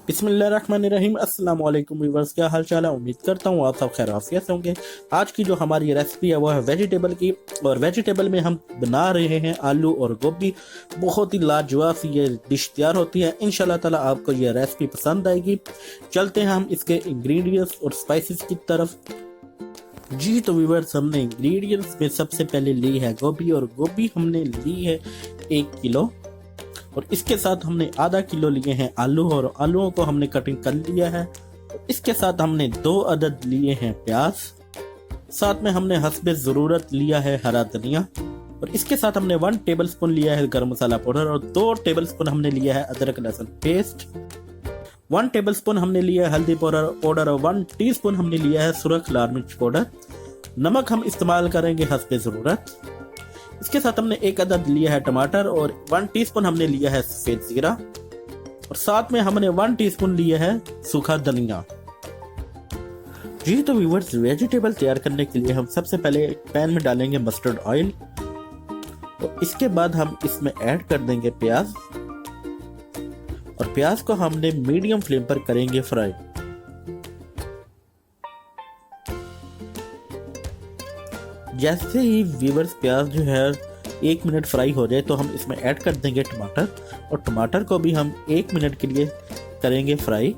बिस्मिल्लाहिर्रहमानिर्रहीम। अस्सलाम वालेकुम व्यूअर्स, क्या हाल चाल है। उम्मीद करता हूँ आप सब खैर आफियत से होंगे। आज की जो हमारी रेसिपी है वो है वेजिटेबल की, और वेजिटेबल में हम बना रहे हैं आलू और गोभी। बहुत ही लाजवाब सी ये डिश तैयार होती है। इंशाल्लाह ताला आपको ये रेसिपी पसंद आएगी। चलते हैं हम इसके इंग्रेडिएंट्स और स्पाइसेस की तरफ। जी तो व्यूअर्स, हमने इंग्रेडिएंट्स में सबसे पहले ली है गोभी, और गोभी हमने ली है 1 किलो। और इसके साथ हमने आधा किलो लिए हैं आलू, और आलूओं को हमने कटिंग कर लिया है। इसके साथ हमने 2 अदद लिए हैं प्याज। साथ में हमने हस्बे ज़रूरत लिया है हरा धनिया। और इसके साथ हमने 1 टेबलस्पून लिया है गरम मसाला पाउडर, और 2 टेबलस्पून हमने लिया है अदरक लहसुन पेस्ट। 1 टेबलस्पून हमने लिया है हल्दी पाउडर, और 1 टीस्पून हमने लिया है सुरख लाल मिर्च पाउडर। नमक हम इस्तेमाल करेंगे हस्बे ज़रूरत। इसके साथ हमने 1 अदद लिया है टमाटर, और 1 टीस्पून हमने लिया है सफेद जीरा, और साथ में हमने 1 टीस्पून लिया है सूखा धनिया। जी तो व्यूअर्स, वेजिटेबल तैयार करने के लिए हम सबसे पहले एक पैन में डालेंगे मस्टर्ड ऑयल, और इसके बाद हम इसमें ऐड कर देंगे प्याज, और प्याज को हमने मीडियम फ्लेम पर करेंगे फ्राई। जैसे ही व्यूअर्स प्याज जो है 1 मिनट फ्राई हो जाए तो हम इसमें ऐड कर देंगे टमाटर, और टमाटर को भी हम 1 मिनट के लिए करेंगे फ्राई।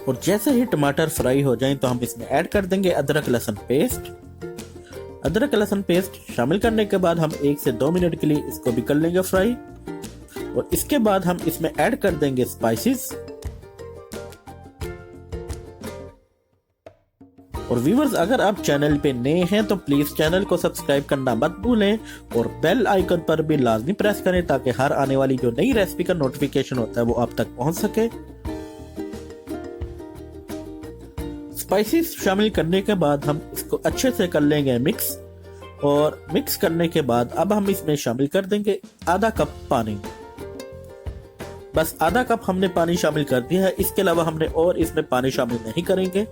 और जैसे ही टमाटर फ्राई हो जाए तो हम इसमें ऐड कर देंगे अदरक लहसुन पेस्ट। अदरक लहसुन पेस्ट शामिल करने के बाद हम 1 से 2 मिनट के लिए इसको भी कर लेंगे फ्राई। और इसके बाद हम इसमें ऐड कर देंगे स्पाइसेस। और व्यूअर्स, अगर आप चैनल पे नए हैं तो प्लीज चैनल को सब्सक्राइब करना मत भूलें, और बेल आइकन पर भी लाजमी प्रेस करें ताकि हर आने वाली जो नई रेसिपी का नोटिफिकेशन होता है वो आप तक पहुंच सके। स्पाइसेस शामिल करने के बाद हम इसको अच्छे से कर लेंगे मिक्स। और मिक्स करने के बाद अब हम इसमें शामिल कर देंगे आधा कप पानी। बस आधा कप हमने पानी शामिल कर दिया है, इसके अलावा हमने और इसमें पानी शामिल नहीं करेंगे।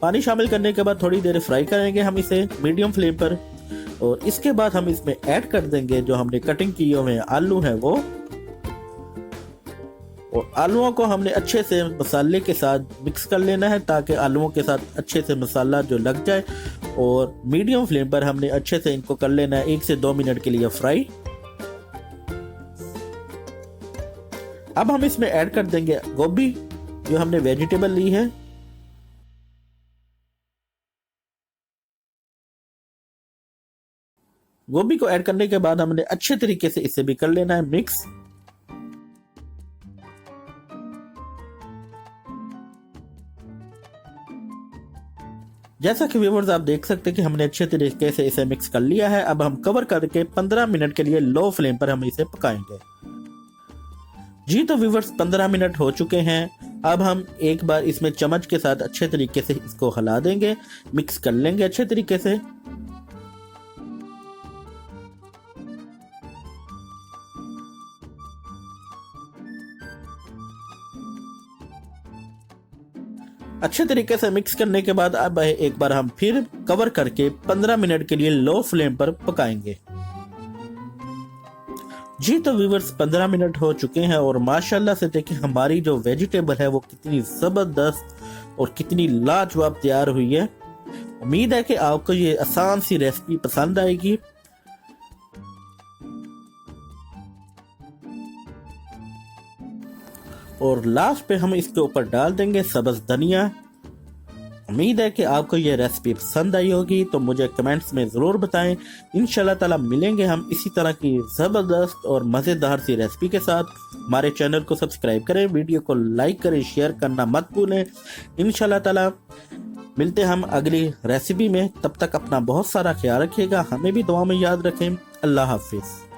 पानी शामिल करने के बाद थोड़ी देर फ्राई करेंगे हम इसे मीडियम फ्लेम पर। और इसके बाद हम इसमें ऐड कर देंगे जो हमने कटिंग किए हुए आलू हैं वो। और आलूओं को हमने अच्छे से मसाले के साथ मिक्स कर लेना है ताकि आलूओं के साथ अच्छे से मसाला जो लग जाए। और मीडियम फ्लेम पर हमने अच्छे से इनको कर लेना है 1 से 2 मिनट के लिए फ्राई। अब हम इसमें ऐड कर देंगे गोभी जो हमने वेजिटेबल ली है। गोभी को ऐड करने के बाद हमने अच्छे तरीके से इसे भी कर लेना है मिक्स। जैसा कि व्यूअर्स आप देख सकते हैं कि हमने अच्छे तरीके से इसे मिक्स कर लिया है। अब हम कवर करके 15 मिनट के लिए लो फ्लेम पर हम इसे पकाएंगे। जी तो व्यूअर्स, 15 मिनट हो चुके हैं। अब हम एक बार इसमें चम्मच के साथ अच्छे तरीके से इसको हिला देंगे, मिक्स कर लेंगे अच्छे तरीके से। अच्छे तरीके से मिक्स करने के बाद अब एक बार हम फिर कवर करके 15 मिनट के लिए लो फ्लेम पर पकाएंगे। जी तो व्यूअर्स, 15 मिनट हो चुके हैं, और माशाल्लाह से देखिए हमारी जो वेजिटेबल है वो कितनी जबरदस्त और कितनी लाजवाब तैयार हुई है। उम्मीद है कि आपको ये आसान सी रेसिपी पसंद आएगी। और लास्ट पे हम इसके ऊपर डाल देंगे सब्ज धनिया। उम्मीद है कि आपको यह रेसिपी पसंद आई होगी, तो मुझे कमेंट्स में ज़रूर बताएं। इंशाल्लाह ताला मिलेंगे हम इसी तरह की ज़बरदस्त और मज़ेदार सी रेसिपी के साथ। हमारे चैनल को सब्सक्राइब करें, वीडियो को लाइक करें, शेयर करना मत भूलें। इंशाल्लाह ताला मिलते हम अगली रेसिपी में। तब तक अपना बहुत सारा ख्याल रखिएगा, हमें भी दुआ में याद रखें। अल्लाह हाफिज़।